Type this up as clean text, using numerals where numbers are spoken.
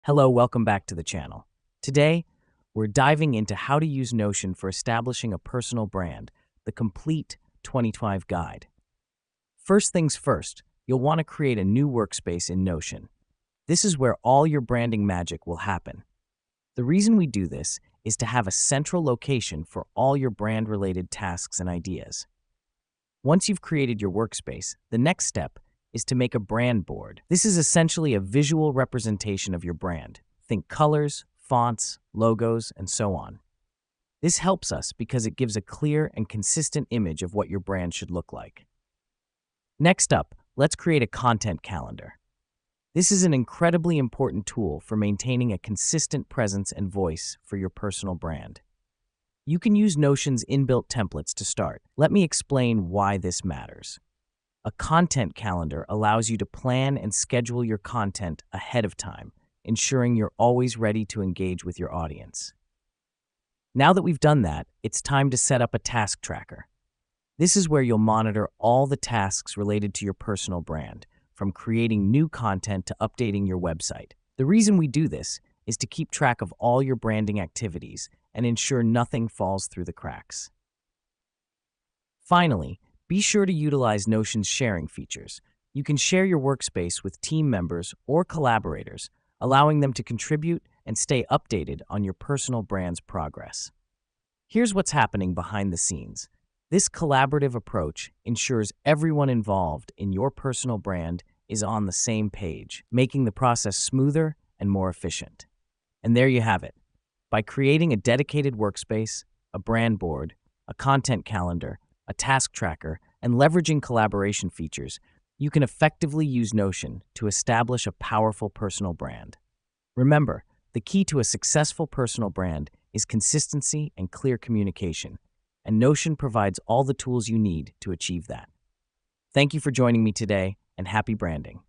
Hello, welcome back to the channel. Today, we're diving into how to use Notion for establishing a personal brand, the complete 2025 guide. First things first, you'll want to create a new workspace in Notion. This is where all your branding magic will happen. The reason we do this is to have a central location for all your brand-related tasks and ideas. Once you've created your workspace, the next step is to make a brand board. This is essentially a visual representation of your brand. Think colors, fonts, logos, and so on. This helps us because it gives a clear and consistent image of what your brand should look like. Next up, let's create a content calendar. This is an incredibly important tool for maintaining a consistent presence and voice for your personal brand. You can use Notion's inbuilt templates to start. Let me explain why this matters. A content calendar allows you to plan and schedule your content ahead of time, ensuring you're always ready to engage with your audience. Now that we've done that, it's time to set up a task tracker. This is where you'll monitor all the tasks related to your personal brand, from creating new content to updating your website. The reason we do this is to keep track of all your branding activities and ensure nothing falls through the cracks. Finally, be sure to utilize Notion's sharing features. You can share your workspace with team members or collaborators, allowing them to contribute and stay updated on your personal brand's progress. Here's what's happening behind the scenes. This collaborative approach ensures everyone involved in your personal brand is on the same page, making the process smoother and more efficient. And there you have it. By creating a dedicated workspace, a brand board, a content calendar, a task tracker, and leveraging collaboration features, you can effectively use Notion to establish a powerful personal brand. Remember, the key to a successful personal brand is consistency and clear communication, and Notion provides all the tools you need to achieve that. Thank you for joining me today, and happy branding.